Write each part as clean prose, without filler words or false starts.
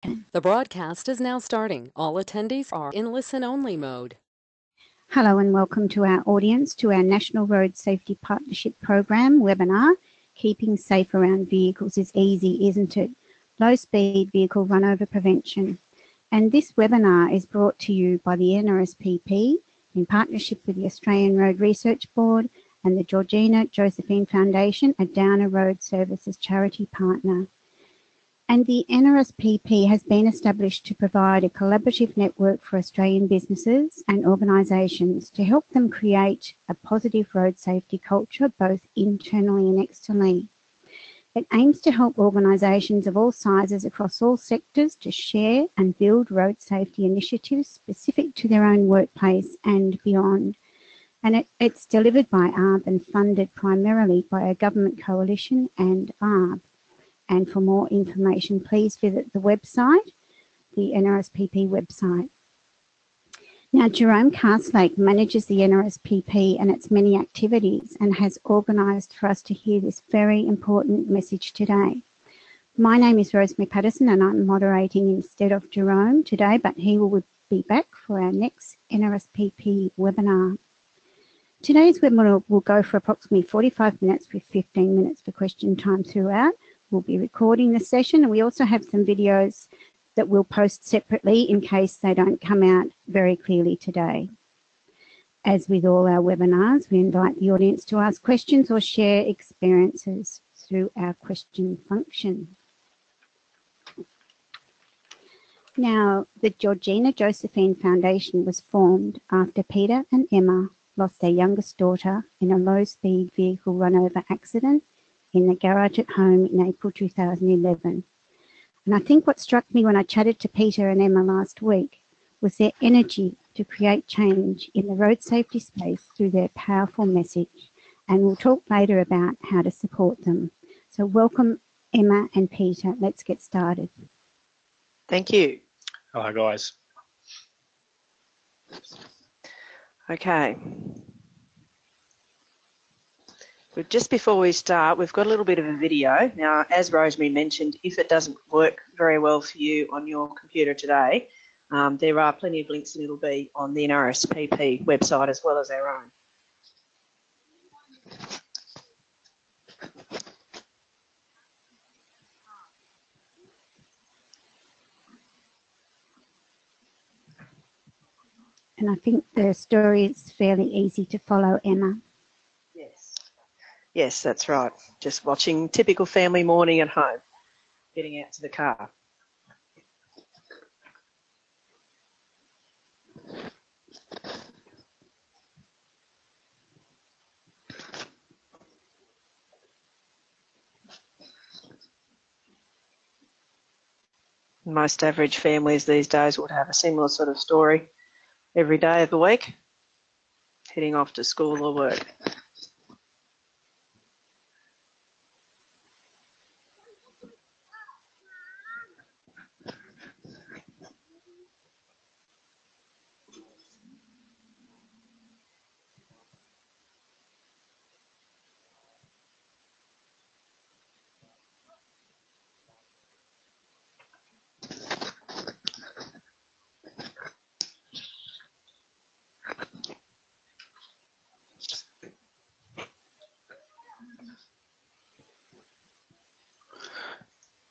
The broadcast is now starting. All attendees are in listen-only mode. Hello and welcome to our audience to our National Road Safety Partnership Program webinar, Keeping Safe Around Vehicles is Easy, Isn't It? Low Speed Vehicle Runover Prevention. And this webinar is brought to you by the NRSPP in partnership with the Australian Road Research Board and the Georgina Josephine Foundation, a Downer Road Services charity partner. And the NRSPP has been established to provide a collaborative network for Australian businesses and organisations to help them create a positive road safety culture both internally and externally. It aims to help organisations of all sizes across all sectors to share and build road safety initiatives specific to their own workplace and beyond. And it's delivered by ARB and funded primarily by a government coalition and ARB. And for more information, please visit the website, the NRSPP website. Now, Jerome Castlake manages the NRSPP and its many activities and has organised for us to hear this very important message today. My name is Rosemary Patterson and I'm moderating instead of Jerome today, but he will be back for our next NRSPP webinar. Today's webinar will go for approximately 45 minutes with 15 minutes for question time throughout. We'll be recording the session and we also have some videos that we'll post separately in case they don't come out very clearly today. As with all our webinars, we invite the audience to ask questions or share experiences through our question function. Now, the Georgina Josephine Foundation was formed after Peter and Emma lost their youngest daughter in a low-speed vehicle run-over accident in the garage at home in April 2011. And I think what struck me when I chatted to Peter and Emma last week was their energy to create change in the road safety space through their powerful message. And we'll talk later about how to support them. So welcome, Emma and Peter. Let's get started. Thank you. Hello, guys. Okay. But just before we start, we've got a little bit of a video. Now, as Rosemary mentioned, if it doesn't work very well for you on your computer today, there are plenty of links and it'll be on the NRSPP website as well as our own. And I think the story is fairly easy to follow, Emma. Yes, that's right. Just watching typical family morning at home, getting out to the car. Most average families these days would have a similar sort of story every day of the week, heading off to school or work.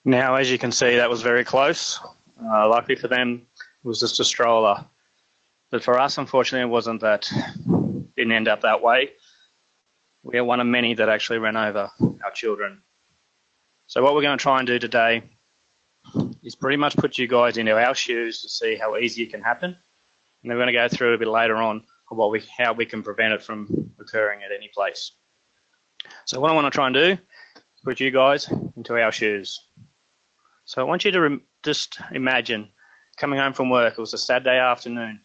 Now, as you can see, that was very close. Luckily for them, it was just a stroller. But for us, unfortunately, it wasn't that. Didn't end up that way. We are one of many that actually ran over our children. So what we're going to try and do today is pretty much put you guys into our shoes to see how easy it can happen. And then we're going to go through a bit later on how we can prevent it from occurring at any place. So what I want to try and do is put you guys into our shoes. So I want you to just imagine coming home from work. It was a Saturday afternoon.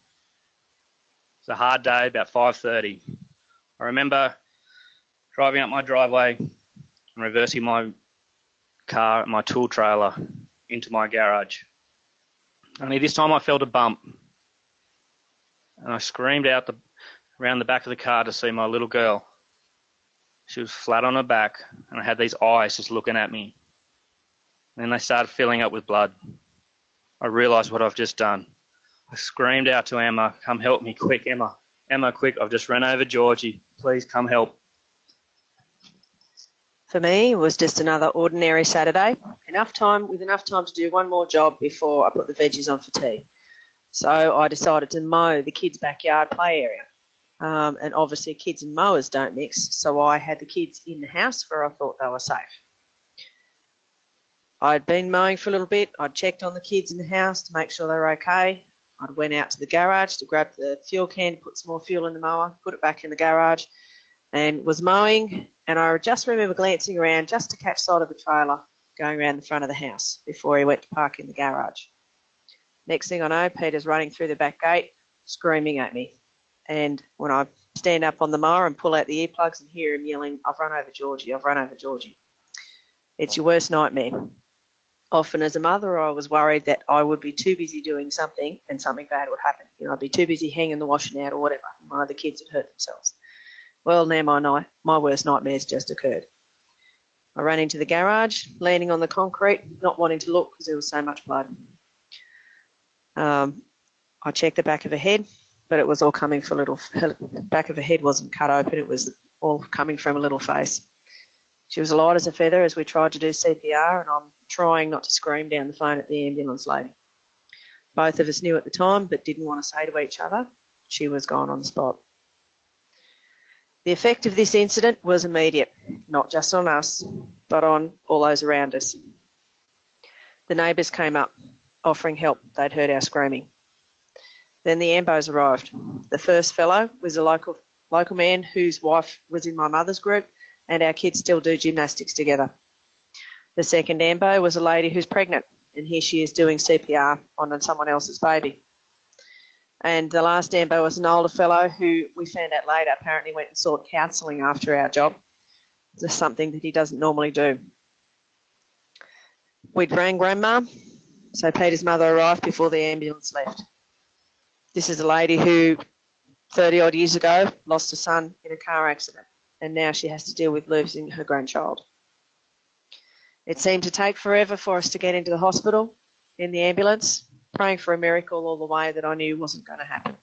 It's a hard day, about 5:30. I remember driving up my driveway and reversing my car, my tool trailer, into my garage. Only this time I felt a bump. And I screamed out around the back of the car to see my little girl. She was flat on her back, and I had these eyes just looking at me. And then they started filling up with blood. I realised what I've just done. I screamed out to Emma, come help me, quick, Emma. Emma, quick, I've just run over Georgie. Please come help. For me, it was just another ordinary Saturday. Enough time to do one more job before I put the veggies on for tea. So I decided to mow the kids' backyard play area. And obviously kids and mowers don't mix, so I had the kids in the house where I thought they were safe. I'd been mowing for a little bit. I'd checked on the kids in the house to make sure they were okay. I'd went out to the garage to grab the fuel can, put some more fuel in the mower, put it back in the garage, and was mowing. And I just remember glancing around just to catch sight of the trailer going around the front of the house before he went to park in the garage. Next thing I know, Peter's running through the back gate, screaming at me. And when I stand up on the mower and pull out the earplugs and hear him yelling, I've run over Georgie, I've run over Georgie. It's your worst nightmare. Often as a mother, I was worried that I would be too busy doing something and something bad would happen. I'd be too busy hanging the washing out or whatever. One of the kids would hurt themselves. Well, now my worst nightmare's just occurred. I ran into the garage, landing on the concrete, not wanting to look because there was so much blood. I checked the back of her head, but it was all coming from back of her head wasn't cut open. It was all coming from a little face. She was light as a feather as we tried to do CPR, and I'm trying not to scream down the phone at the ambulance lady. Both of us knew at the time, but didn't want to say to each other, she was gone on the spot. The effect of this incident was immediate, not just on us, but on all those around us. The neighbours came up, offering help. They'd heard our screaming. Then the ambos arrived. The first fellow was a local man whose wife was in my mother's group, and our kids still do gymnastics together. The second ambo was a lady who's pregnant, and here she is doing CPR on someone else's baby. And the last ambo was an older fellow who we found out later apparently went and sought counselling after our job. Just something that he doesn't normally do. We'd rang Grandma, so Peter's mother arrived before the ambulance left. This is a lady who 30-odd years ago lost a son in a car accident, and now she has to deal with losing her grandchild. It seemed to take forever for us to get into the hospital in the ambulance, praying for a miracle all the way that I knew wasn't going to happen.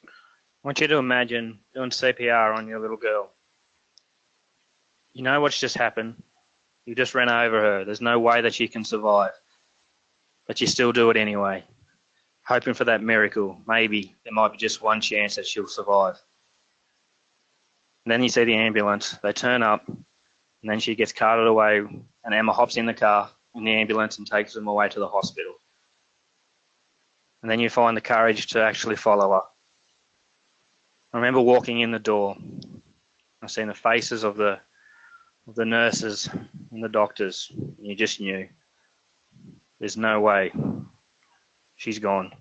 I want you to imagine doing CPR on your little girl. You know what's just happened. You just ran over her. There's no way that she can survive. But you still do it anyway, hoping for that miracle. Maybe there might be just one chance that she'll survive. And then you see the ambulance. They turn up, and then she gets carted away, and Emma hops in the car, in the ambulance, and takes them away to the hospital. And then you find the courage to actually follow her. I remember walking in the door. I've seen the faces of the nurses and the doctors, and you just knew there's no way. She's gone.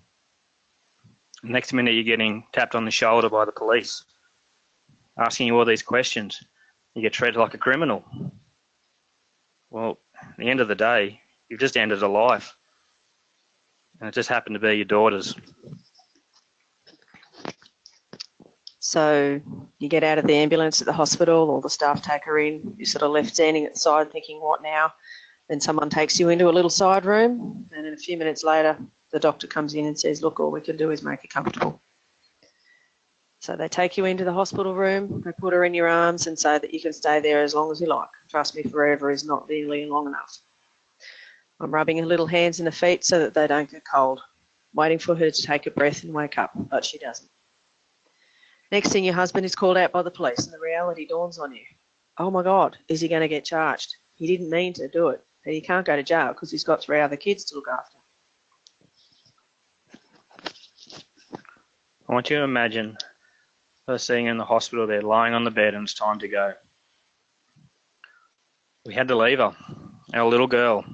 Next minute you're getting tapped on the shoulder by the police, asking you all these questions. You get treated like a criminal. Well, at the end of the day, you've just ended a life. And it just happened to be your daughter's. So you get out of the ambulance at the hospital, all the staff take her in, you're sort of left standing at the side thinking, what now? Then someone takes you into a little side room, and then a few minutes later, the doctor comes in and says, look, all we can do is make you comfortable. So they take you into the hospital room, they put her in your arms and say that you can stay there as long as you like. Trust me, forever is not really long enough. I'm rubbing her little hands and her feet so that they don't get cold, waiting for her to take a breath and wake up, but she doesn't. Next thing, your husband is called out by the police and the reality dawns on you. Oh my God, is he going to get charged? He didn't mean to do it. He can't go to jail because he's got 3 other kids to look after. I want you to imagine her sitting in the hospital there, lying on the bed, and it's time to go. We had to leave her, our little girl.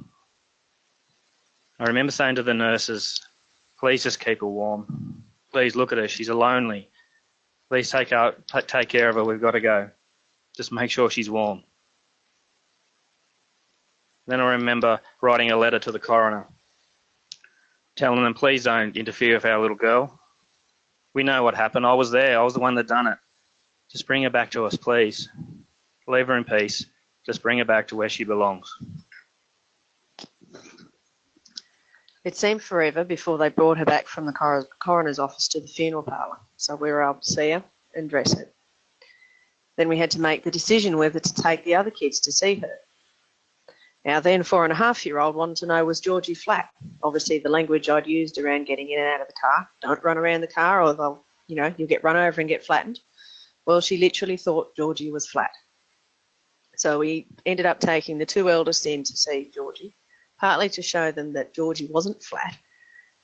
I remember saying to the nurses, please just keep her warm. Please look at her, she's lonely. Please take care of her, we've got to go. Just make sure she's warm. Then I remember writing a letter to the coroner, telling them, please don't interfere with our little girl. We know what happened. I was there. I was the one that done it. Just bring her back to us, please. Leave her in peace. Just bring her back to where she belongs. It seemed forever before they brought her back from the coroner's office to the funeral parlour, so we were able to see her and dress her. Then we had to make the decision whether to take the other kids to see her. Our then 4.5-year-old wanted to know, was Georgie flat? Obviously the language I'd used around getting in and out of the car, don't run around the car or they'll, you'll get run over and get flattened. Well, she literally thought Georgie was flat. So we ended up taking the 2 eldest in to see Georgie, partly to show them that Georgie wasn't flat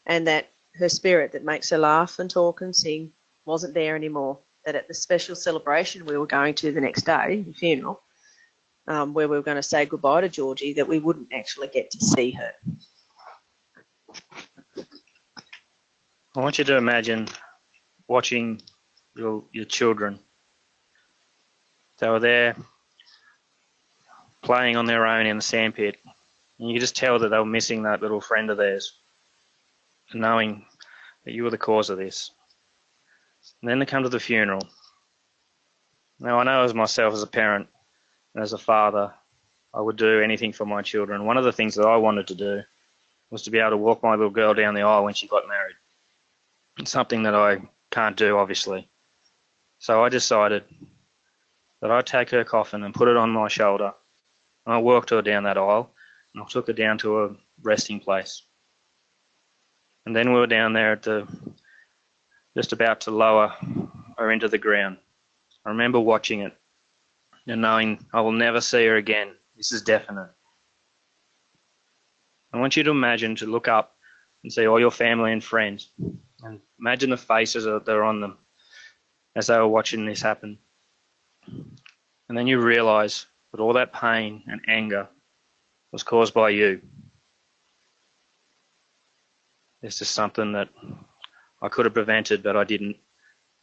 and that her spirit that makes her laugh and talk and sing wasn't there anymore, that at the special celebration we were going to the next day, the funeral, where we were going to say goodbye to Georgie, that we wouldn't actually get to see her. I want you to imagine watching your children. They were there playing on their own in the sandpit, and you could just tell that they were missing that little friend of theirs, and knowing that you were the cause of this. And then they come to the funeral. Now, I know as myself as a parent and as a father, I would do anything for my children. One of the things that I wanted to do was to be able to walk my little girl down the aisle when she got married. It's something that I can't do, obviously. So I decided that I'd take her coffin and put it on my shoulder, and I walked her down that aisle, and I took her down to a resting place. And then we were down there at just about to lower her into the ground. I remember watching it and knowing I will never see her again. This is definite. I want you to imagine, to look up and see all your family and friends, and imagine the faces that are on them as they were watching this happen. And then you realise that all that pain and anger was caused by you. It's just something that I could have prevented, but I didn't.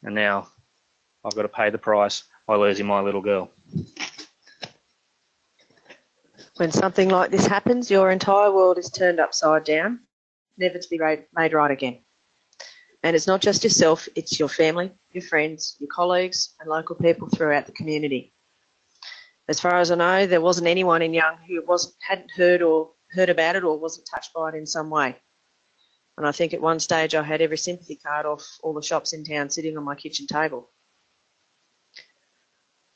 And now I've got to pay the price by losing my little girl. When something like this happens, your entire world is turned upside down, never to be made right again. And it's not just yourself, it's your family, your friends, your colleagues, and local people throughout the community. As far as I know, there wasn't anyone in Young who hadn't heard about it or wasn't touched by it in some way. And I think at one stage I had every sympathy card off all the shops in town sitting on my kitchen table.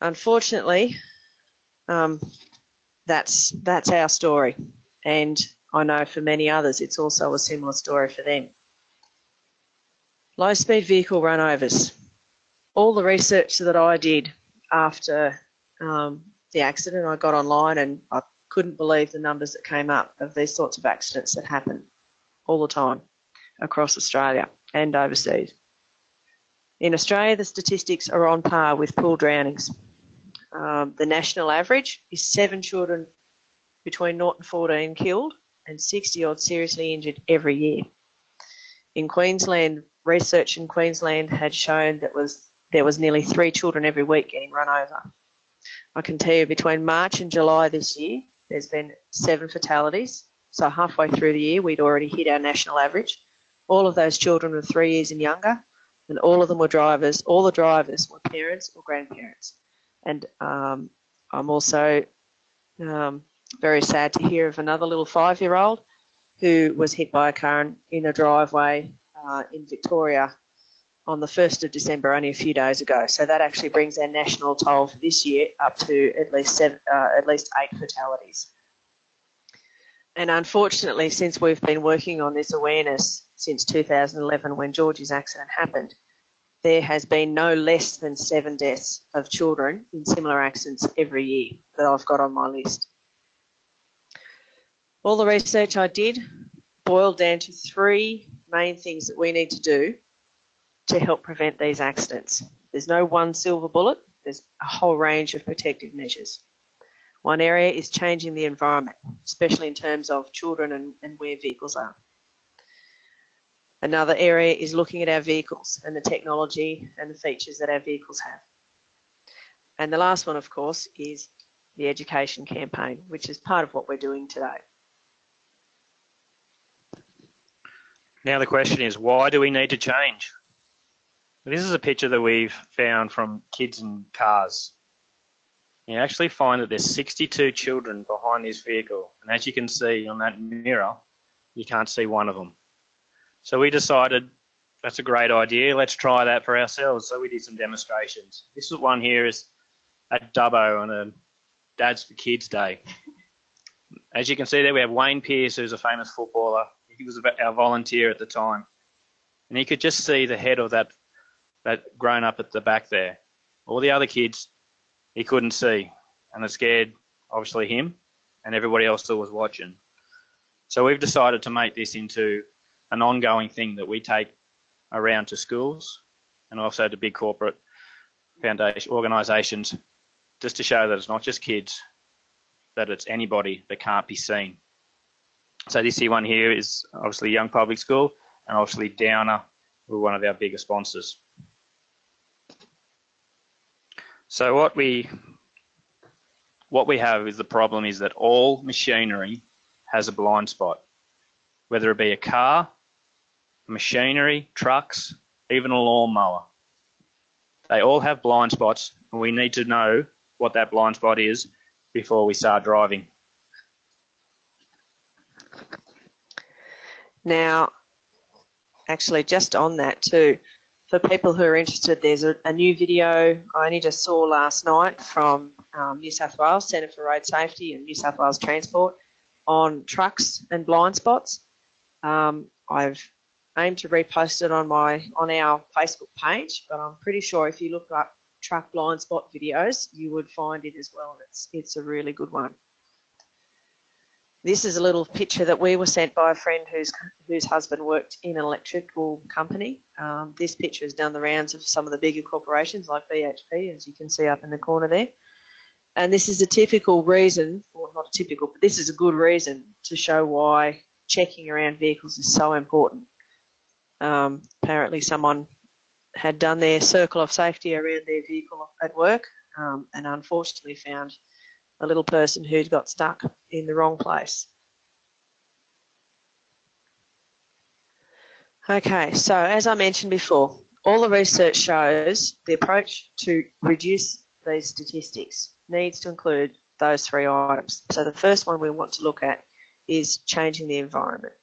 Unfortunately, that's our story. And I know for many others it's also a similar story for them. Low-speed vehicle runovers. All the research that I did after the accident, I got online and I couldn't believe the numbers that came up of these sorts of accidents that happen all the time across Australia and overseas. In Australia, the statistics are on par with pool drownings. The national average is 7 children between 0 and 14 killed and 60-odd seriously injured every year. In Queensland, research in Queensland had shown that there was nearly 3 children every week getting run over. I can tell you between March and July this year, there's been 7 fatalities. So halfway through the year, we'd already hit our national average. All of those children were 3 years and younger, and all of them were drivers. All the drivers were parents or grandparents. And I'm also very sad to hear of another little 5-year-old who was hit by a car in a driveway in Victoria on the 1st of December, only a few days ago. So that actually brings our national toll for this year up to at least 8 fatalities. And unfortunately, since we've been working on this awareness since 2011 when Georgie's accident happened, there has been no less than 7 deaths of children in similar accidents every year that I've got on my list. All the research I did boiled down to 3 main things that we need to do to help prevent these accidents. There's no one silver bullet. There's a whole range of protective measures. One area is changing the environment, especially in terms of children and where vehicles are. Another area is looking at our vehicles and the technology and the features that our vehicles have. And the last one, of course, is the education campaign, which is part of what we're doing today. Now the question is, why do we need to change? This is a picture that we've found from kids in cars. You actually find that there's 62 children behind this vehicle. And as you can see on that mirror, you can't see one of them. So we decided that's a great idea. Let's try that for ourselves. So we did some demonstrations. This one here is at Dubbo on a Dads for Kids Day. As you can see there, we have Wayne Pearce, who's a famous footballer. He was our volunteer at the time. And he could just see the head of that grown up at the back there. All the other kids, he couldn't see. And it scared, obviously, him and everybody else that was watching. So we've decided to make this into an ongoing thing that we take around to schools and also to big corporate foundation organisations, just to show that it's not just kids, that it's anybody that can't be seen. So this one here is obviously Young Public School, and obviously Downer, who are one of our bigger sponsors. So what we have is the problem is that all machinery has a blind spot, whether it be a car, machinery, trucks, even a lawnmower. They all have blind spots, and we need to know what that blind spot is before we start driving. Now, actually, just on that too, for people who are interested, there's a new video I only just saw last night from New South Wales Centre for Road Safety and New South Wales Transport on trucks and blind spots. I've aimed to repost it on our Facebook page, but I'm pretty sure if you look up truck blind spot videos, you would find it as well. It's a really good one. This is a little picture that we were sent by a friend whose husband worked in an electrical company. This picture has done the rounds of some of the bigger corporations like BHP, as you can see up in the corner there. And this is a typical reason, or not typical, but this is a good reason to show why checking around vehicles is so important. Apparently someone had done their circle of safety around their vehicle at work and unfortunately found a little person who'd got stuck in the wrong place. Okay, so as I mentioned before, all the research shows the approach to reduce these statistics needs to include those three items. So the first one we want to look at is changing the environment.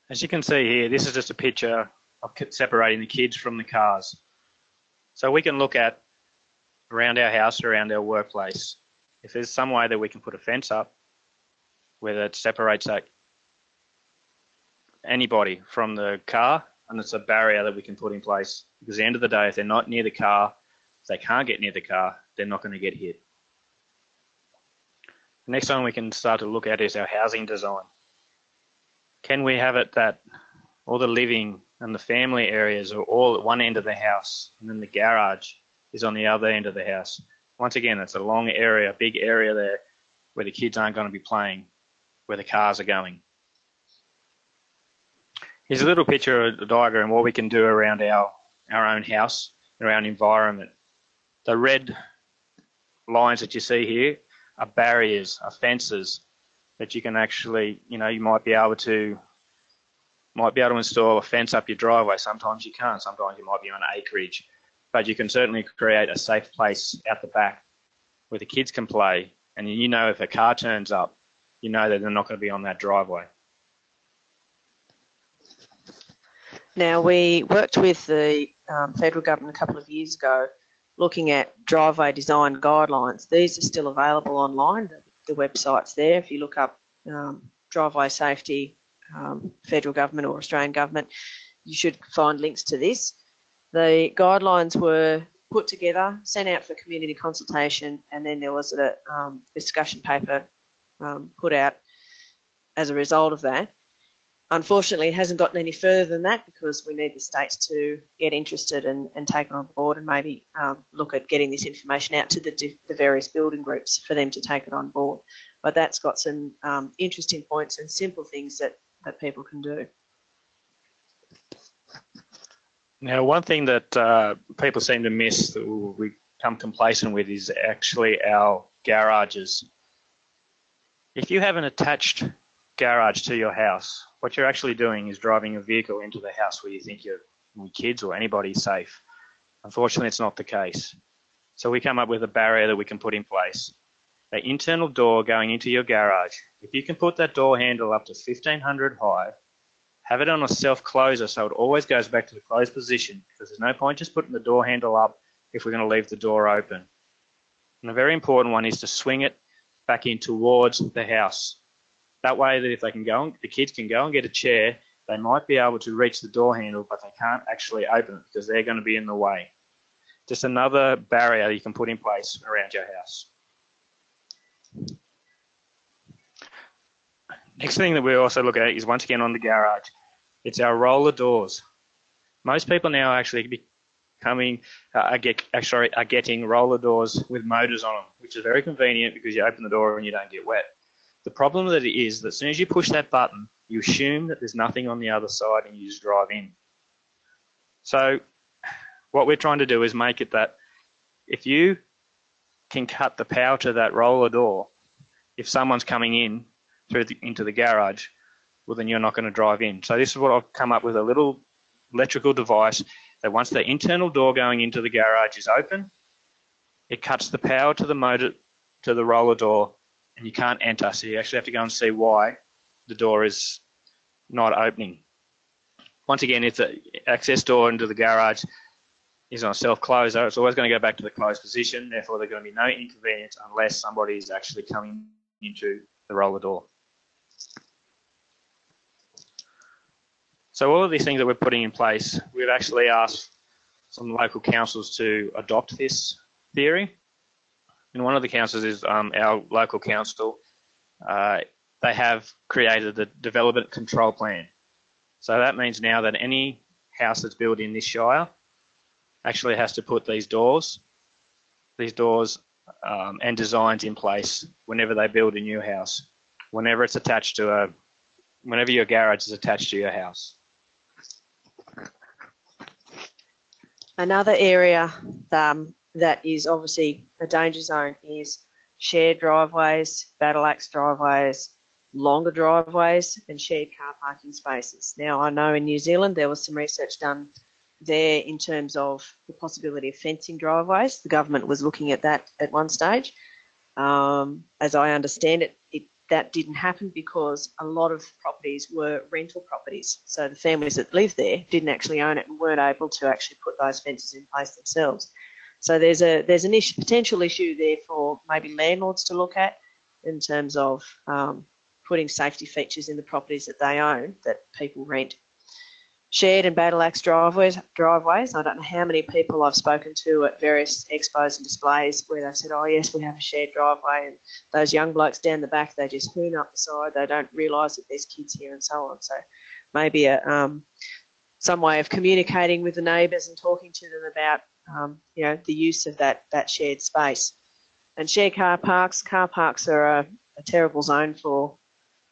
As you can see here, this is just a picture of separating the kids from the cars. So we can look at around our house, around our workplace. If there's some way that we can put a fence up, whether it separates anybody from the car, and it's a barrier that we can put in place. Because at the end of the day, if they're not near the car, if they can't get near the car, they're not going to get hit. The next one we can start to look at is our housing design. Can we have it that all the living and the family areas are all at one end of the house, and then the garage is on the other end of the house? Once again, it's a long area, big area there where the kids aren't going to be playing, where the cars are going. Here's a little picture of the diagram, what we can do around our own house, around environment. The red lines that you see here are barriers, are fences that you can actually, you might be able to install a fence up your driveway. Sometimes you can't. Sometimes you might be on acreage. But you can certainly create a safe place out the back where the kids can play. And if a car turns up, you know that they're not going to be on that driveway. Now, we worked with the federal government a couple of years ago looking at driveway design guidelines. These are still available online. The website's there. If you look up driveway safety, federal government or Australian government, you should find links to this. The guidelines were put together, sent out for community consultation, and then there was a discussion paper put out as a result of that. Unfortunately, it hasn't gotten any further than that because we need the states to get interested and take it on board and maybe look at getting this information out to the various building groups for them to take it on board. But that's got some interesting points and simple things that people can do. Now, one thing that people seem to miss that we become complacent with is actually our garages. If you have an attached garage to your house, what you're actually doing is driving a vehicle into the house where you think your kids or anybody's safe. Unfortunately, it's not the case. So we come up with a barrier that we can put in place. the internal door going into your garage, if you can put that door handle up to 1500 high, have it on a self-closer so it always goes back to the closed position, because there's no point just putting the door handle up if we're going to leave the door open. And a very important one is to swing it back in towards the house. That way that if they can go, the kids can go and get a chair, they might be able to reach the door handle, but they can't actually open it because they're going to be in the way. Just another barrier you can put in place around your house. Next thing that we also look at is, once again, on the garage. It's our roller doors. Most people now actually are getting roller doors with motors on them, which is very convenient because you open the door and you don't get wet. The problem that it is that as soon as you push that button, you assume that there's nothing on the other side and you just drive in. So what we're trying to do is make it that if you can cut the power to that roller door, if someone's coming in into the garage, well, then you're not going to drive in. So this is what I've come up with, a little electrical device that once the internal door going into the garage is open, it cuts the power to the motor, to the roller door, and you can't enter. So you actually have to go and see why the door is not opening. Once again, if the access door into the garage is on a self-closer, it's always going to go back to the closed position. Therefore, there's going to be no inconvenience unless somebody is actually coming into the roller door. So all of these things that we're putting in place, we've actually asked some local councils to adopt this theory. And one of the councils is our local council. They have created the development control plan. So that means now that any house that's built in this shire actually has to put these doors and designs in place whenever they build a new house, whenever your garage is attached to your house. Another area that is obviously a danger zone is shared driveways, battle axe driveways, longer driveways, and shared car parking spaces. Now, I know in New Zealand there was some research done there in terms of the possibility of fencing driveways. The government was looking at that at one stage. As I understand it, that didn't happen because a lot of properties were rental properties. So the families that lived there didn't actually own it and weren't able to actually put those fences in place themselves. So there's an potential issue there for maybe landlords to look at in terms of putting safety features in the properties that they own that people rent. Shared and battle axe driveways. I don't know how many people I've spoken to at various expos and displays where they've said, oh yes, we have a shared driveway, and those young blokes down the back, they just hoon up the side. They don't realise that there's kids here and so on. So maybe some way of communicating with the neighbours and talking to them about the use of that shared space. And shared car parks. Car parks are a terrible zone for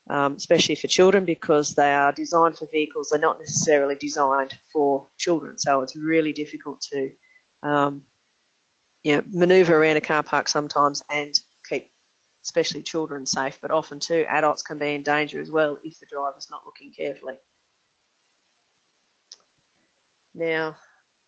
especially for children, because they are designed for vehicles. They're not necessarily designed for children. So it's really difficult to manoeuvre around a car park sometimes and keep especially children safe, but often too adults can be in danger as well if the driver's not looking carefully. Now,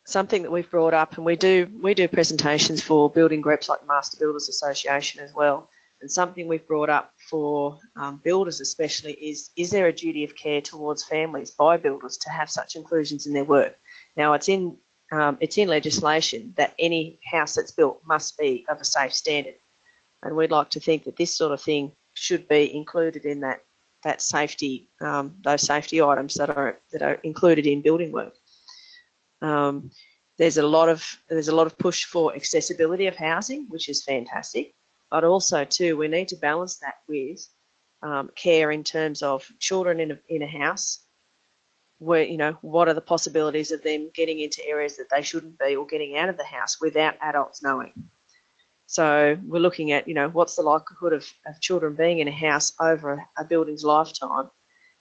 something that we've brought up, and we do presentations for building groups like the Master Builders Association as well, and something we've brought up for builders especially is there a duty of care towards families by builders to have such inclusions in their work? Now, it's in legislation that any house that's built must be of a safe standard, and we'd like to think that this sort of thing should be included in that safety, those safety items that are included in building work. There's a lot of push for accessibility of housing, which is fantastic. But also, too, we need to balance that with care in terms of children in a house, where, what are the possibilities of them getting into areas that they shouldn't be, or getting out of the house without adults knowing. So we're looking at, what's the likelihood of children being in a house over a building's lifetime.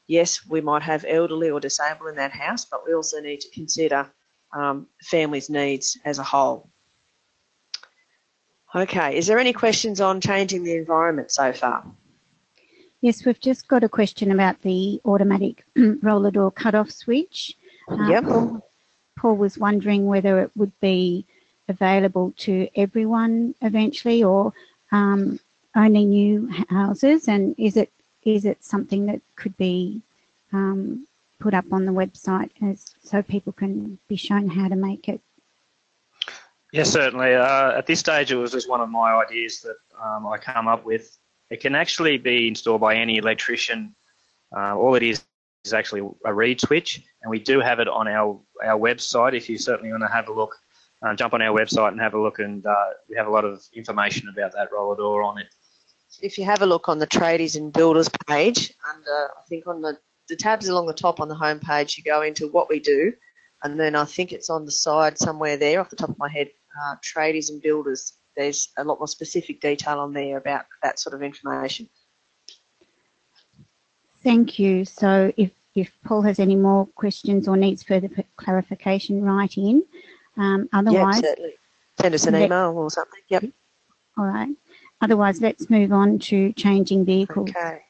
Yes, we might have elderly or disabled in that house, but we also need to consider families' needs as a whole. Okay, is there any questions on changing the environment so far? Yes, we've just got a question about the automatic roller door cut-off switch. Yep. Paul was wondering whether it would be available to everyone eventually, or only new houses, and is it something that could be put up on the website so people can be shown how to make it? Yes, certainly. At this stage, it was just one of my ideas that I come up with. It can actually be installed by any electrician. All it is actually a reed switch, and we do have it on our website. If you certainly want to have a look, jump on our website and have a look, and we have a lot of information about that roller door on it. If you have a look on the Tradies and Builders page, under, I think on the tabs along the top on the home page, you go into what we do, and then I think it's on the side somewhere there, off the top of my head, Tradies and Builders. There's a lot more specific detail on there about that sort of information. Thank you. So if Paul has any more questions or needs further clarification, write in. Otherwise, yeah, certainly. Send us an email or something. Yep. All right. Otherwise, let's move on to changing vehicles. Okay.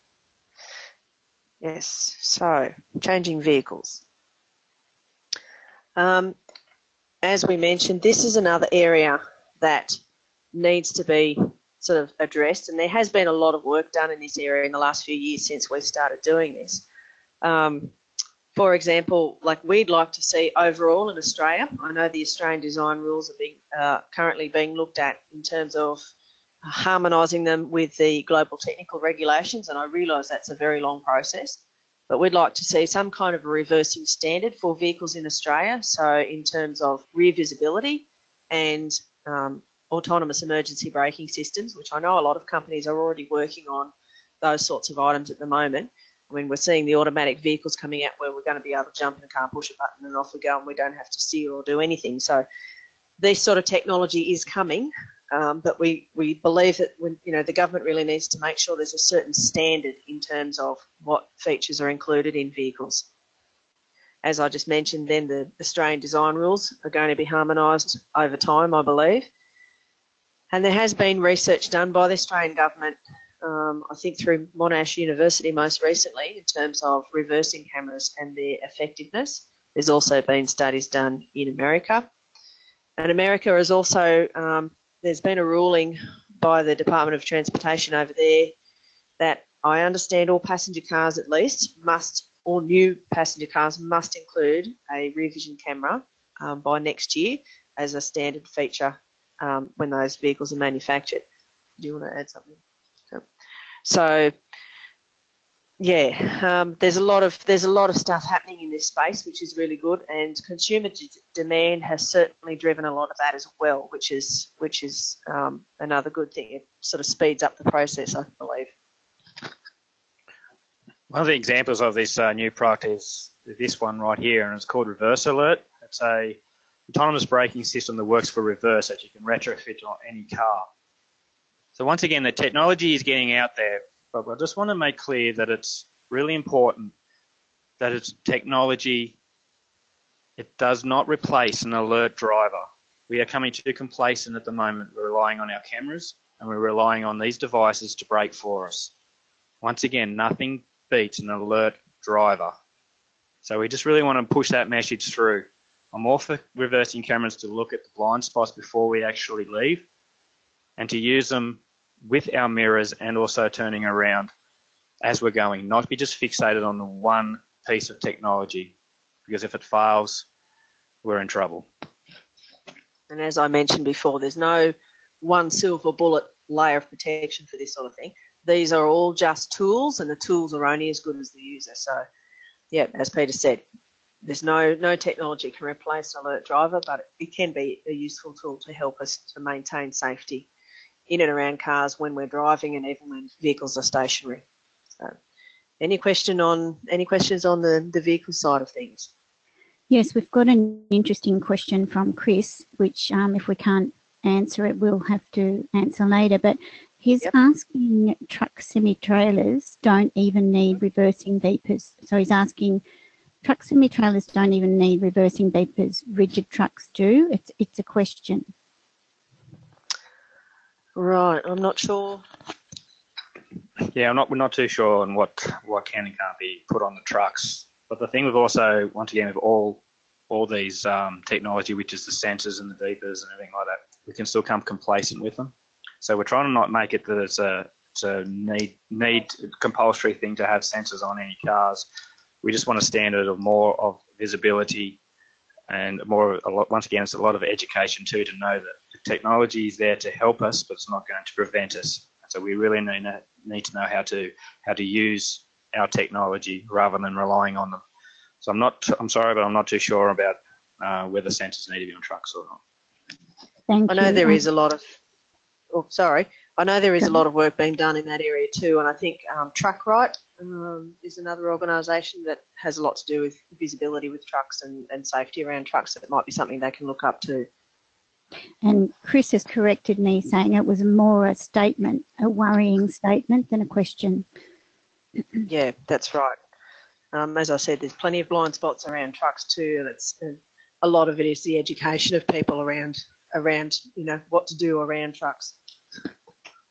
Yes. So, changing vehicles. As we mentioned, this is another area that needs to be sort of addressed, and there has been a lot of work done in this area in the last few years since we started doing this. For example, like we'd like to see overall in Australia, I know the Australian design rules are currently being looked at in terms of harmonising them with the global technical regulations, and I realise that's a very long process, but we'd like to see some kind of a reversing standard for vehicles in Australia, so in terms of rear visibility and autonomous emergency braking systems, which I know a lot of companies are already working on those sorts of items at the moment. I mean, we're seeing the automatic vehicles coming out where we're going to be able to jump in a car, push a button and off we go, and we don't have to steer or do anything. So this sort of technology is coming, but we believe that the government really needs to make sure there's a certain standard in terms of what features are included in vehicles. As I just mentioned, then the Australian design rules are going to be harmonised over time, I believe. And there has been research done by the Australian government, I think through Monash University most recently, in terms of reversing cameras and their effectiveness. There's also been studies done in America. And America is also, there's been a ruling by the Department of Transportation over there that I understand all passenger cars at least all new passenger cars must include a rear vision camera by next year as a standard feature when those vehicles are manufactured. Do you want to add something? So, yeah, there's a lot of stuff happening in this space, which is really good, and consumer demand has certainly driven a lot of that as well, which is another good thing. It sort of speeds up the process, I believe. One of the examples of this new product is this one right here, and it's called Reverse Alert. It's a autonomous braking system that works for reverse that you can retrofit on any car. So once again, the technology is getting out there, but I just want to make clear that it's really important that it's technology. It does not replace an alert driver. We are coming too complacent at the moment. We're relying on our cameras and we're relying on these devices to brake for us. Once again, nothing beats an alert driver. So we just really want to push that message through. I'm all for reversing cameras to look at the blind spots before we actually leave and to use them with our mirrors and also turning around as we're going, not be just fixated on the one piece of technology, because if it fails, we're in trouble. And as I mentioned before, there's no one silver bullet layer of protection for this sort of thing. These are all just tools, and the tools are only as good as the user. So, yeah, as Peter said, there's no technology can replace an alert driver, but it can be a useful tool to help us to maintain safety in and around cars when we're driving and even when vehicles are stationary. So, any questions on the vehicle side of things? Yes, we've got an interesting question from Chris, which if we can't answer it, we'll have to answer later. But he's asking, truck semi-trailers don't even need reversing beepers. So he's asking, truck semi-trailers don't even need reversing beepers. Rigid trucks do. It's a question. Right, I'm not sure. Yeah, we're not too sure on what can and can't be put on the trucks. But the thing with also, once again, with all these technology, which is the sensors and the beepers and everything like that, we can still come complacent with them. So we're trying to not make it that it's a a need compulsory thing to have sensors on any cars. We just want a standard of more of visibility and once again, it's a lot of education too, to know that the technology is there to help us, but it's not going to prevent us. So we really need to know how to use our technology rather than relying on them. So I'm sorry, but I'm not too sure about whether sensors need to be on trucks or not. Thank you. I know there is a lot of. Oh, sorry. I know there is a lot of work being done in that area too, and I think TruckRight is another organisation that has a lot to do with visibility with trucks and safety around trucks. That might be something they can look up to. And Chris has corrected me, saying it was more a statement, a worrying statement than a question. Yeah, that's right. As I said, there's plenty of blind spots around trucks too, and a lot of it is the education of people around what to do around trucks.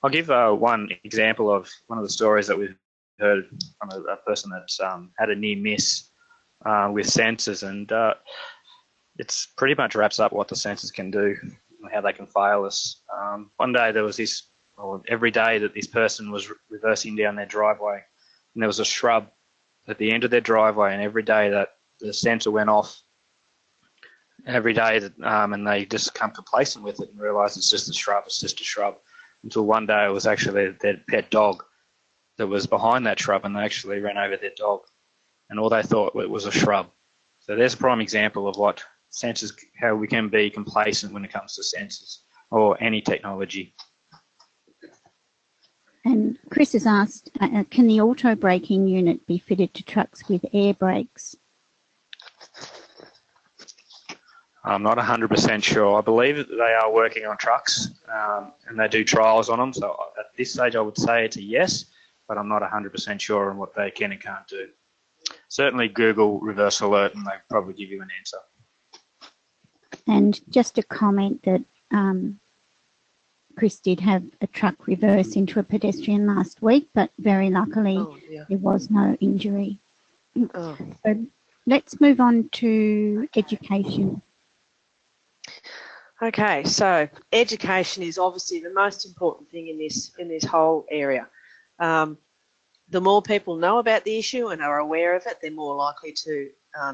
I'll give one example of one of the stories that we've heard from a person that's had a near miss with sensors, and it's pretty much wraps up what the sensors can do, how they can fail us. One day there was every day that this person was reversing down their driveway, and there was a shrub at the end of their driveway, and every day that the sensor went off, every day that, and they just come complacent with it and realise it's just a shrub, until one day it was actually their pet dog that was behind that shrub, and they actually ran over their dog, and all they thought it was a shrub. So there's a prime example of what sensors, how we can be complacent when it comes to sensors or any technology. And Chris has asked, can the auto braking unit be fitted to trucks with air brakes? I'm not 100% sure. I believe that they are working on trucks and they do trials on them. So at this stage, I would say it's a yes, but I'm not 100% sure on what they can and can't do. Certainly Google reverse alert and they'll probably give you an answer. And just a comment that Chris did have a truck reverse into a pedestrian last week, but very luckily there was no injury. So let's move on to education. Okay, so education is obviously the most important thing in this whole area. The more people know about the issue and are aware of it, they're more likely to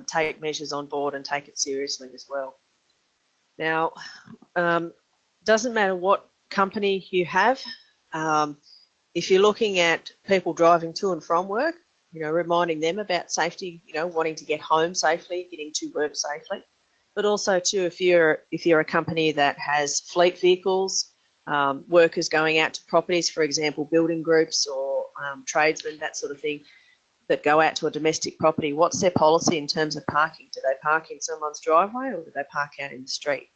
take measures on board and take it seriously as well. Now, doesn't matter what company you have, if you're looking at people driving to and from work, reminding them about safety, wanting to get home safely, getting to work safely. But also too, if you're a company that has fleet vehicles, workers going out to properties, for example, building groups or tradesmen, that sort of thing, that go out to a domestic property, what's their policy in terms of parking? Do they park in someone's driveway or do they park out in the street?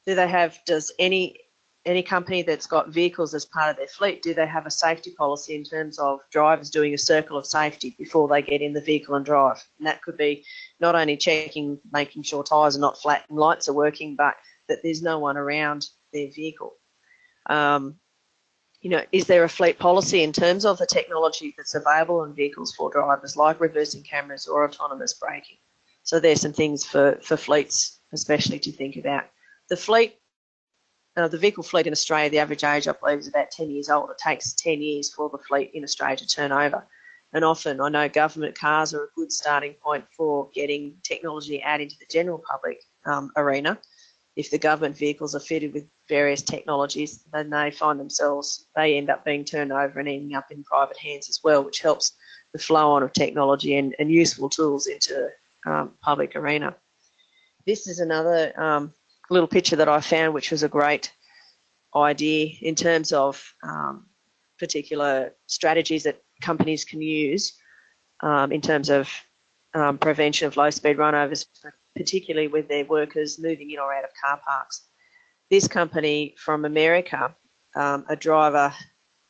Does any company that's got vehicles as part of their fleet, do they have a safety policy in terms of drivers doing a circle of safety before they get in the vehicle and drive? And that could be not only checking, making sure tyres are not flat and lights are working, but that there's no one around their vehicle. Is there a fleet policy in terms of the technology that's available in vehicles for drivers, like reversing cameras or autonomous braking? So there's some things for fleets especially to think about. The vehicle fleet in Australia, the average age, I believe, is about 10 years old. It takes 10 years for the fleet in Australia to turn over. And often, I know government cars are a good starting point for getting technology out into the general public arena. If the government vehicles are fitted with various technologies, then they end up being turned over and ending up in private hands as well, which helps the flow on of technology and useful tools into public arena. This is another little picture that I found, which was a great idea in terms of particular strategies that companies can use in terms of prevention of low-speed runovers, particularly with their workers moving in or out of car parks. This company from America, a driver,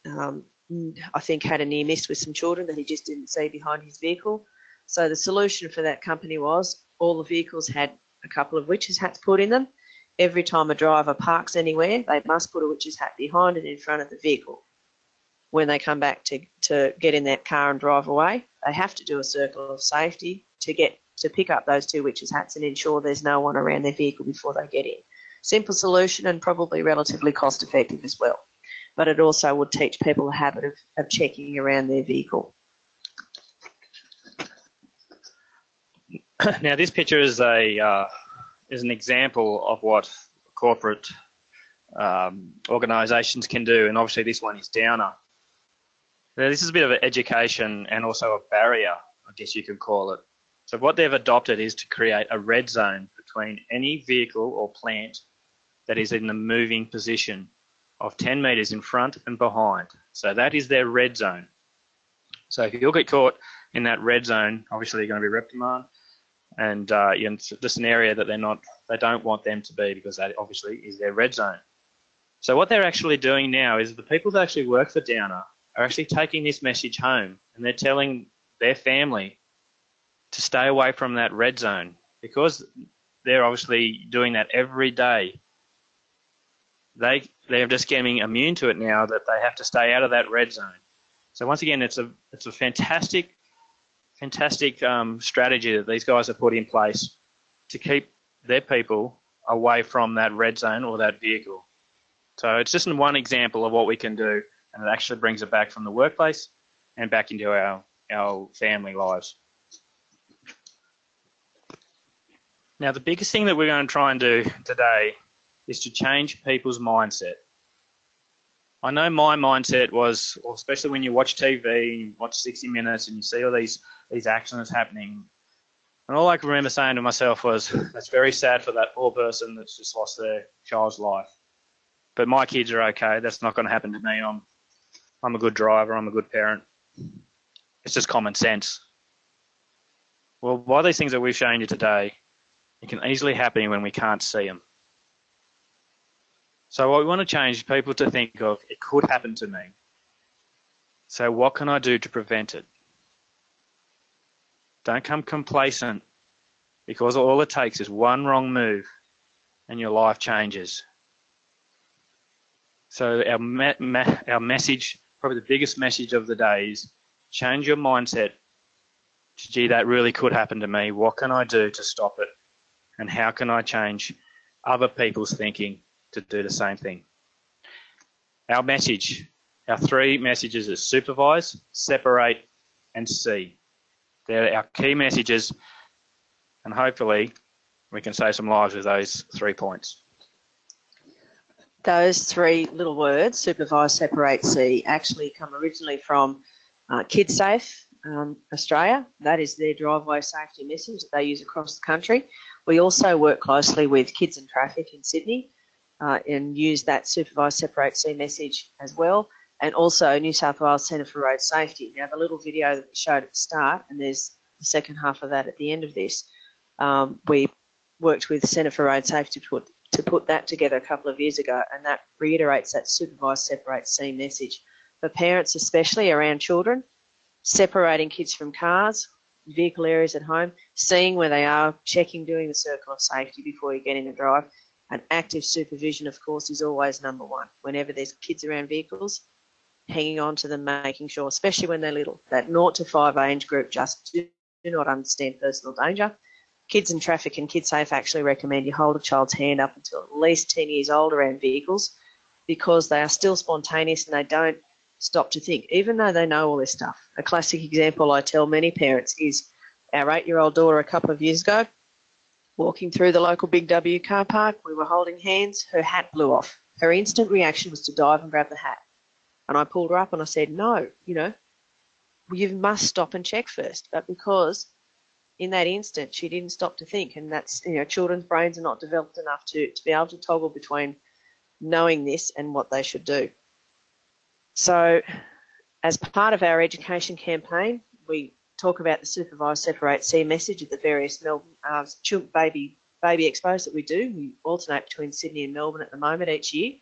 I think, had a near miss with some children that he just didn't see behind his vehicle. So the solution for that company was all the vehicles had a couple of witches' hats put in them. Every time a driver parks anywhere, they must put a witch's hat behind and in front of the vehicle. When they come back to get in that car and drive away, they have to do a circle of safety to pick up those two witches' hats and ensure there's no one around their vehicle before they get in. Simple solution and probably relatively cost effective as well. but it also would teach people the habit of checking around their vehicle. Now, this picture is an example of what corporate organisations can do, and obviously this one is Downer. Now, this is a bit of an education and also a barrier, I guess you could call it. So what they've adopted is to create a red zone between any vehicle or plant that is in the moving position of 10 metres in front and behind. So that is their red zone. So if you'll get caught in that red zone, obviously you're going to be reprimanded, and just an area that they don't want them to be, because that obviously is their red zone. So what they're actually doing now is the people that actually work for Downer are actually taking this message home, and they're telling their family to stay away from that red zone, because they're obviously doing that every day. They're just getting immune to it now, that they have to stay out of that red zone. So once again, it's a fantastic strategy that these guys have put in place to keep their people away from that red zone or that vehicle. So it's just one example of what we can do, and it actually brings it back from the workplace and back into our family lives. Now, the biggest thing that we're going to try and do today is to change people's mindset. I know my mindset was, especially when you watch TV and you watch 60 Minutes and you see all these actions happening, and all I can remember saying to myself was, that's very sad for that poor person that's just lost their child's life. But my kids are okay. That's not going to happen to me. I'm a good driver. I'm a good parent. It's just common sense. Well, by these things that we've shown you today, it can easily happen when we can't see them. So what we want to change people to think of, it could happen to me. So what can I do to prevent it? Don't become complacent, because all it takes is one wrong move and your life changes. So our message, probably the biggest message of the day, is change your mindset to, gee, that really could happen to me. What can I do to stop it? And how can I change other people's thinking to do the same thing? Our message, our three messages are supervise, separate, and see. They're our key messages, and hopefully we can save some lives with those 3 points. Those three little words, supervise, separate, see, actually come originally from KidSafe Australia. That is their driveway safety message that they use across the country. We also work closely with Kids and Traffic in Sydney and use that supervise, separate, see message as well, and also New South Wales Centre for Road Safety. Now, the little video that we showed at the start, and there's the second half of that at the end of this, we worked with Centre for Road Safety to put that together a couple of years ago, and that reiterates that supervise, separate, see message for parents, especially around children, separating kids from cars, vehicle areas at home, seeing where they are, checking, doing the circle of safety before you get in and drive. And active supervision, of course, is always number one. Whenever there's kids around vehicles, hanging on to them, making sure, especially when they're little, that 0 to 5 age group just do not understand personal danger. Kids and Traffic and KidSafe actually recommend you hold a child's hand up until at least 10 years old around vehicles, because they are still spontaneous and they don't stop to think, even though they know all this stuff. A classic example I tell many parents is our 8-year-old daughter a couple of years ago, walking through the local Big W car park. We were holding hands. Her hat blew off. Her instant reaction was to dive and grab the hat. And I pulled her up and I said, no, you must stop and check first. But because in that instant she didn't stop to think, and that's, children's brains are not developed enough to be able to toggle between knowing this and what they should do. So as part of our education campaign, we talk about the supervise, separate, see message at the various Melbourne baby expos that we do. We alternate between Sydney and Melbourne at the moment each year.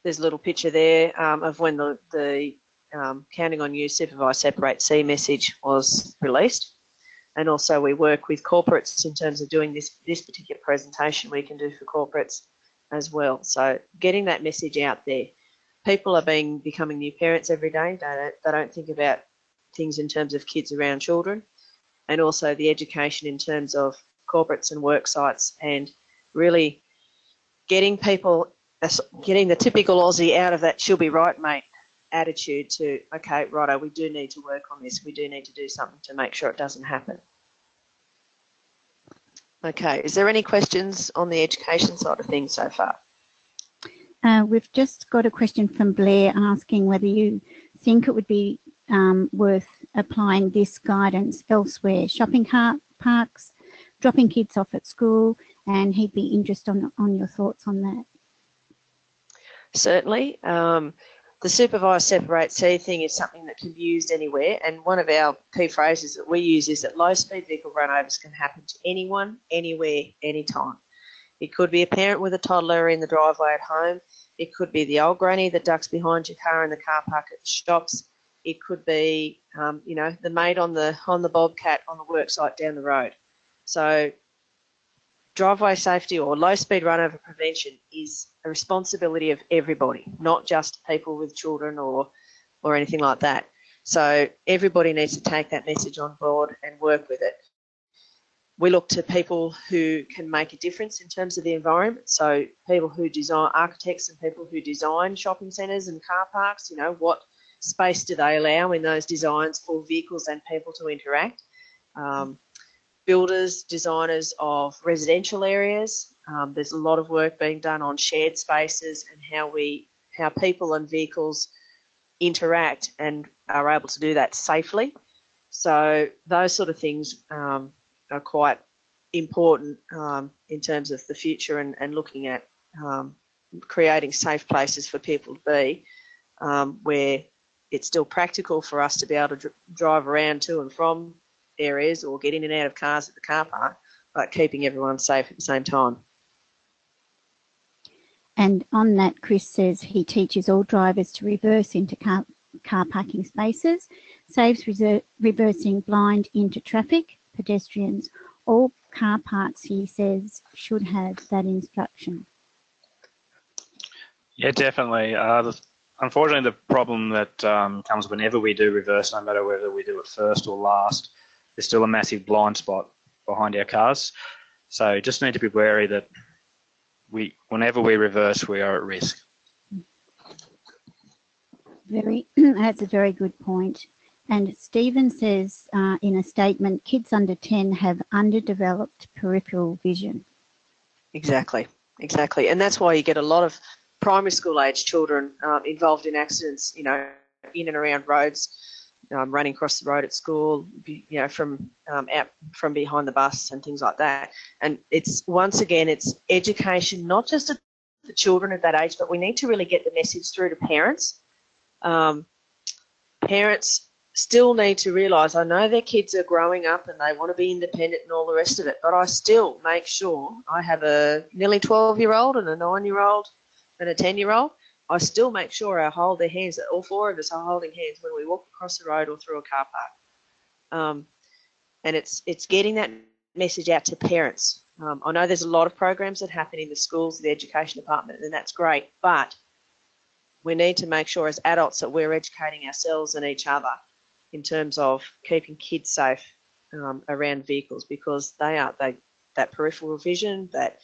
There's a little picture there of when the Counting on You supervise, separate, see message was released. And also we work with corporates in terms of doing this particular presentation we can do for corporates as well. So getting that message out there. People are becoming new parents every day. They don't think about things in terms of kids around children, and also the education in terms of corporates and work sites, and really getting people getting the typical Aussie out of that "she'll be right, mate" attitude to, okay, righto, we do need to work on this. We do need to do something to make sure it doesn't happen. Okay, is there any questions on the education side of things so far? We've just got a question from Blair asking whether you think it would be worth applying this guidance elsewhere, shopping parks, dropping kids off at school, and he'd be interested on your thoughts on that. Certainly. The supervised separate C thing is something that can be used anywhere, and one of our key phrases that we use is that low-speed vehicle runovers can happen to anyone, anywhere, anytime. It could be a parent with a toddler in the driveway at home. It could be the old granny that ducks behind your car in the car park at the shops. It could be, you know, the mate on the bobcat on the worksite down the road. So driveway safety or low-speed runover prevention is a responsibility of everybody, not just people with children or anything like that. So everybody needs to take that message on board and work with it. We look to people who can make a difference in terms of the environment. So people who design, architects and people who design shopping centres and car parks, you know, what space do they allow in those designs for vehicles and people to interact? Builders, designers of residential areas. There's a lot of work being done on shared spaces and how people and vehicles interact and are able to do that safely. So those sort of things are quite important in terms of the future and looking at creating safe places for people to be where it's still practical for us to be able to drive around to and from areas or get in and out of cars at the car park, but keeping everyone safe at the same time. And on that, Chris says he teaches all drivers to reverse into car parking spaces, saves reversing blind into traffic, pedestrians. All car parks, he says, should have that instruction. Yeah, definitely. Unfortunately, the problem that comes whenever we do reverse, no matter whether we do it first or last, there's still a massive blind spot behind our cars. So just need to be wary that whenever we reverse, we are at risk. That's a very good point. And Stephen says in a statement, kids under 10 have underdeveloped peripheral vision. Exactly. And that's why you get a lot of primary school age children involved in accidents, you know, in and around roads, running across the road at school, you know, from out from behind the bus and things like that. And it's, once again, it's education, not just of the children at that age, but we need to really get the message through to parents. Parents still need to realise, I know their kids are growing up and they want to be independent and all the rest of it, but I still make sure I have a nearly 12-year-old and a 9-year-old and a 10-year-old. I still make sure I hold their hands, that all four of us are holding hands when we walk across the road or through a car park. And it's getting that message out to parents. I know there's a lot of programs that happen in the schools, the education department, and that's great, but we need to make sure as adults that we're educating ourselves and each other in terms of keeping kids safe around vehicles, because that peripheral vision, that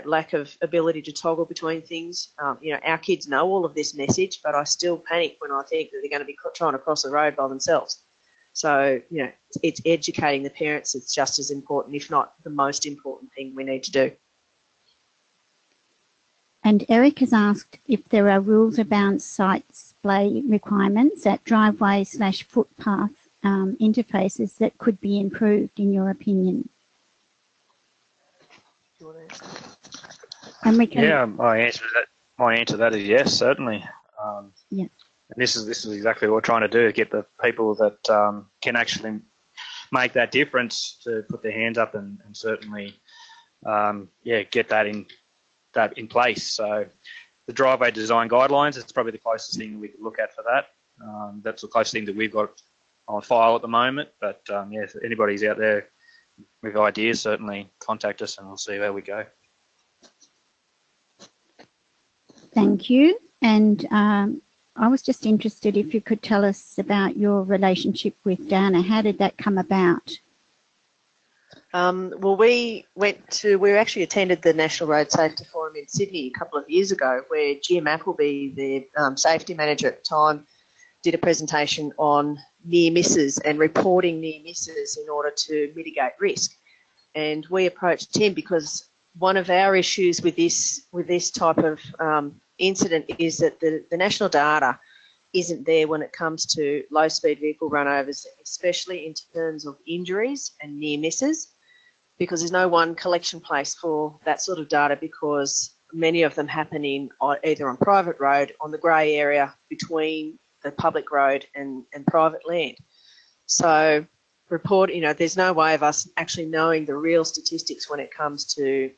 lack of ability to toggle between things. You know, our kids know all of this message, but I still panic when I think that they're going to be trying to cross the road by themselves. So, you know, it's educating the parents. It's just as important, if not the most important thing we need to do. And Eric has asked if there are rules about site display requirements at driveway/footpath interfaces that could be improved, in your opinion. And we can. Yeah, my answer to that is yes, certainly. Yeah. And this is exactly what we're trying to do: get the people that can actually make that difference to put their hands up and certainly, get that in place. So the driveway design guidelines, it's probably the closest thing that we could look at for that. That's the closest thing that we've got on file at the moment. But if anybody's out there with ideas, certainly contact us and we'll see where we go. Thank you. And I was just interested if you could tell us about your relationship with Dana. How did that come about? Well, we actually attended the National Road Safety Forum in Sydney a couple of years ago, where Jim Appleby, the safety manager at the time, did a presentation on near misses and reporting near misses in order to mitigate risk. And we approached him because one of our issues with this type of incident is that the national data isn't there when it comes to low-speed vehicle runovers, especially in terms of injuries and near misses, because there's no one collection place for that sort of data, because many of them happen either on private road, on the grey area between the public road and private land. So there's no way of us actually knowing the real statistics when it comes to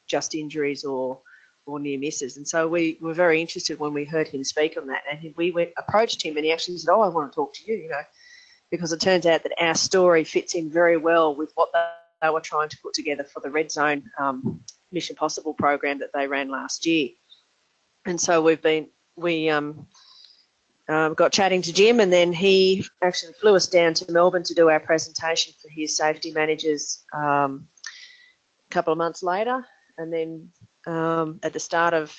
just injuries or near misses. And so we were very interested when we heard him speak on that, and we approached him, and he actually said, "Oh, I want to talk to you," because it turns out that our story fits in very well with what they were trying to put together for the Red Zone Mission Possible program that they ran last year. And so we got chatting to Jim, and then he actually flew us down to Melbourne to do our presentation for his safety managers a couple of months later. And then at the start of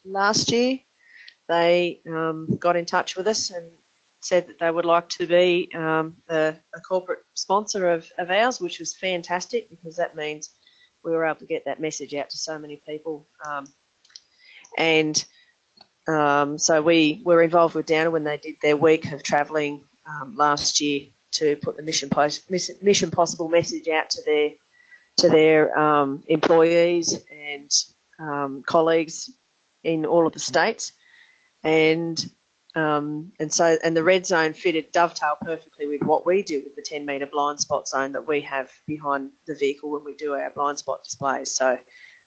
last year, they got in touch with us and said that they would like to be a corporate sponsor of ours, which was fantastic, because that means we were able to get that message out to so many people. So we were involved with Downer when they did their week of travelling last year to put the Mission Possible message out to their employees and colleagues in all of the states, and the red zone dovetail perfectly with what we do with the 10-metre blind spot zone that we have behind the vehicle when we do our blind spot displays. So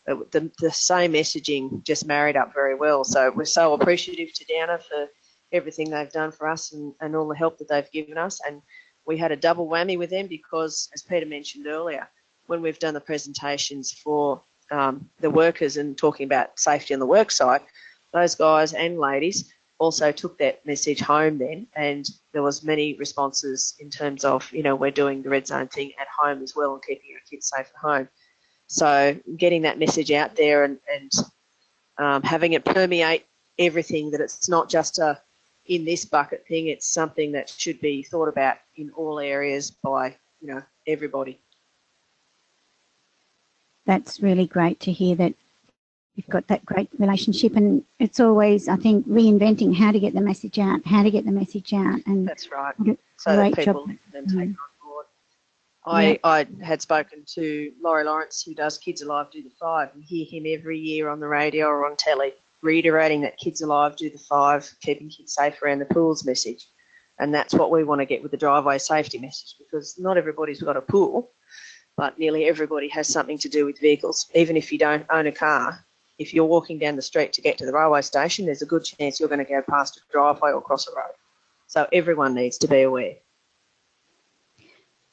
the same messaging just married up very well. So we're so appreciative to Downer for everything they've done for us and all the help that they've given us. And we had a double whammy with them because, as Peter mentioned earlier, when we've done the presentations for the workers and talking about safety on the work site, those guys and ladies also took that message home then, and there was many responses in terms of, we're doing the red zone thing at home as well and keeping our kids safe at home. So getting that message out there and having it permeate everything, that it's not just a in this bucket thing, it's something that should be thought about in all areas by, everybody. That's really great to hear that you've got that great relationship, and it's always, I think, reinventing how to get the message out, and that's right. So that people then take it on board. I had spoken to Laurie Lawrence, who does Kids Alive Do the 5, and hear him every year on the radio or on telly reiterating that Kids Alive Do the 5, keeping kids safe around the pools message. And that's what we want to get with the driveway safety message, because not everybody's got a pool, but nearly everybody has something to do with vehicles. Even if you don't own a car, if you're walking down the street to get to the railway station, there's a good chance you're going to go past a driveway or cross a road. So everyone needs to be aware.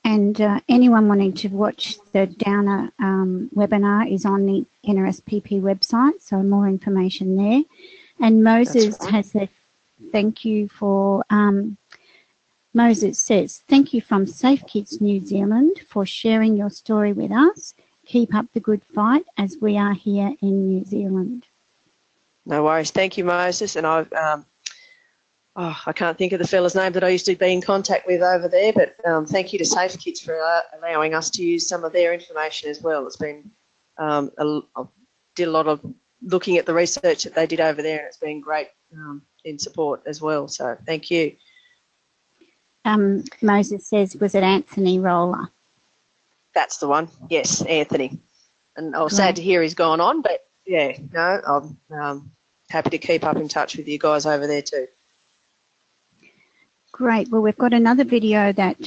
And anyone wanting to watch the Downer webinar is on the NRSPP website, so more information there. And Moses has said thank you for, Moses says, thank you from Safe Kids New Zealand for sharing your story with us. Keep up the good fight as we are here in New Zealand. No worries. Thank you, Moses. And I can't think of the fella's name that I used to be in contact with over there, but thank you to Safe Kids for allowing us to use some of their information as well. It's been, I did a lot of looking at the research that they did over there, and it's been great in support as well. So thank you. Moses says, was it Anthony Roller? That's the one. Yes, Anthony. And I was sad to hear he's gone on, but yeah, no, I'm happy to keep up in touch with you guys over there too. Great. Well, we've got another video that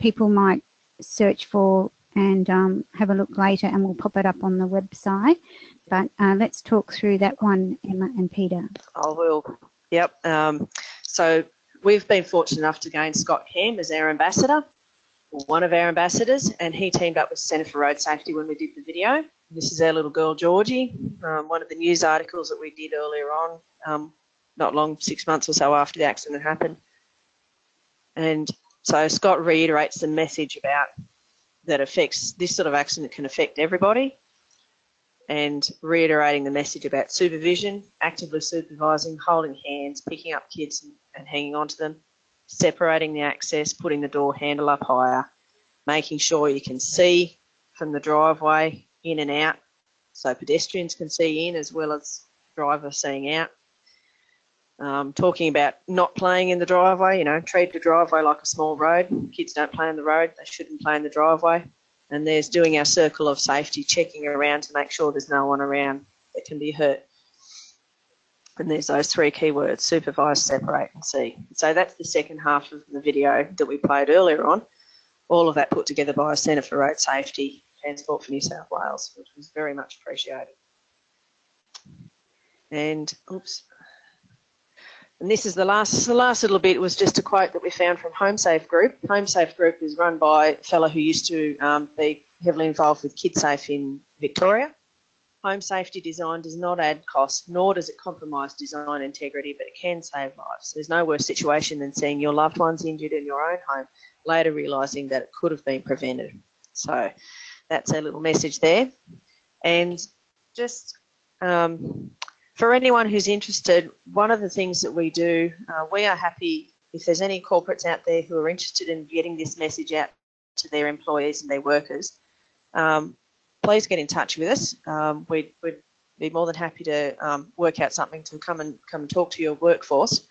people might search for and have a look later, and we'll pop it up on the website. But let's talk through that one, Emma and Peter. I will. Yep. So we've been fortunate enough to gain Scott Camp as our ambassador, or one of our ambassadors, and he teamed up with Centre for Road Safety when we did the video. This is our little girl, Georgie, one of the news articles that we did earlier on, not long, 6 months or so after the accident happened. And so Scott reiterates the message about that affects, this sort of accident can affect everybody, and reiterating the message about supervision, actively supervising, holding hands, picking up kids and hanging on to them, separating the access, putting the door handle up higher, making sure you can see from the driveway in and out, so pedestrians can see in as well as drivers seeing out. Talking about not playing in the driveway, you know, treat the driveway like a small road. Kids don't play in the road, they shouldn't play in the driveway. And there's doing our circle of safety, checking around to make sure there's no one around that can be hurt. And there's those 3 key words: supervise, separate and see. So that's the second half of the video that we played earlier on. All of that put together by a Centre for Road Safety, Transport for New South Wales, which was very much appreciated. And, oops. And this is the last little bit was just a quote that we found from HomeSafe Group. HomeSafe Group is run by a fellow who used to be heavily involved with KidSafe in Victoria. Home safety design does not add cost, nor does it compromise design integrity, but it can save lives. There's no worse situation than seeing your loved ones injured in your own home, later realising that it could have been prevented. So that's a little message there. And just for anyone who's interested, one of the things that we do, we are happy if there's any corporates out there who are interested in getting this message out to their employees and their workers, please get in touch with us. We'd be more than happy to work out something to come and talk to your workforce.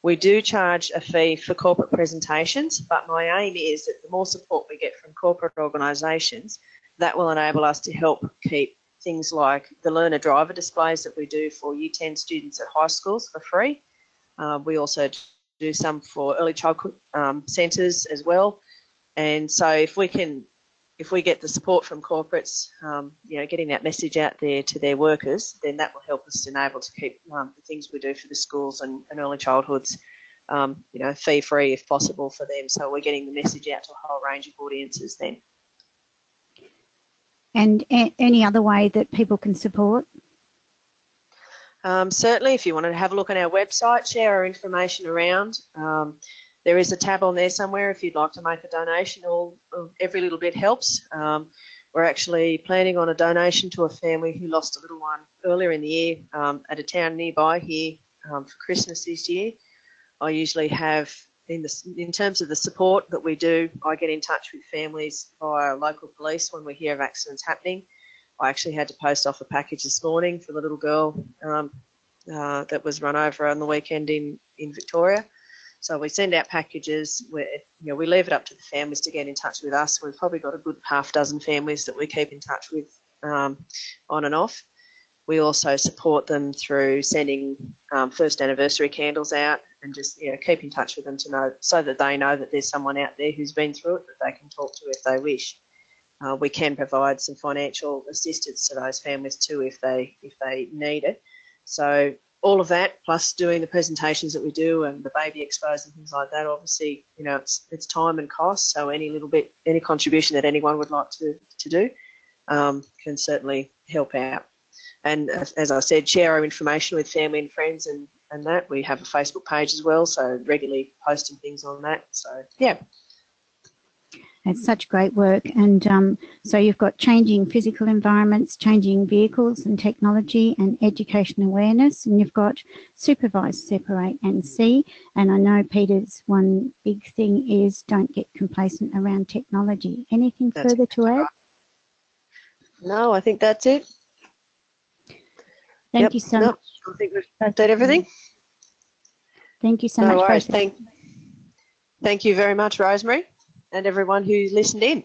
We do charge a fee for corporate presentations, but my aim is that the more support we get from corporate organisations, that will enable us to help keep things like the learner driver displays that we do for Year 10 students at high schools for free. We also do some for early childhood centres as well. And so if we get the support from corporates, you know, getting that message out there to their workers, then that will help us enable to keep the things we do for the schools and early childhoods, you know, fee-free if possible for them. So we're getting the message out to a whole range of audiences then. And any other way that people can support? Certainly, if you want to have a look on our website, share our information around. There is a tab on there somewhere if you'd like to make a donation. Every little bit helps. We're actually planning on a donation to a family who lost a little one earlier in the year at a town nearby here for Christmas this year. I usually have, in terms of the support that we do, I get in touch with families via local police when we hear of accidents happening. I actually had to post off a package this morning for the little girl that was run over on the weekend in Victoria. So we send out packages where, you know, we leave it up to the families to get in touch with us. We've probably got a good half dozen families that we keep in touch with on and off. We also support them through sending first anniversary candles out and just, you know, keep in touch with them to know, so that they know that there's someone out there who's been through it that they can talk to if they wish. We can provide some financial assistance to those families too if they need it. So all of that, plus doing the presentations that we do and the baby expos and things like that, obviously, you know, it's time and cost. So any contribution that anyone would like to do can certainly help out. And as I said, share our information with family and friends and that. We have a Facebook page as well, so regularly posting things on that. So, yeah. It's such great work. And so you've got changing physical environments, changing vehicles and technology and education awareness, and you've got supervise, separate and see. And I know Peter's one big thing is don't get complacent around technology. Anything further to add? No, I think that's it. Thank you so much. I think we've updated everything. Thank you so much. No worries. Thank you very much, Rosemary, and everyone who listened in.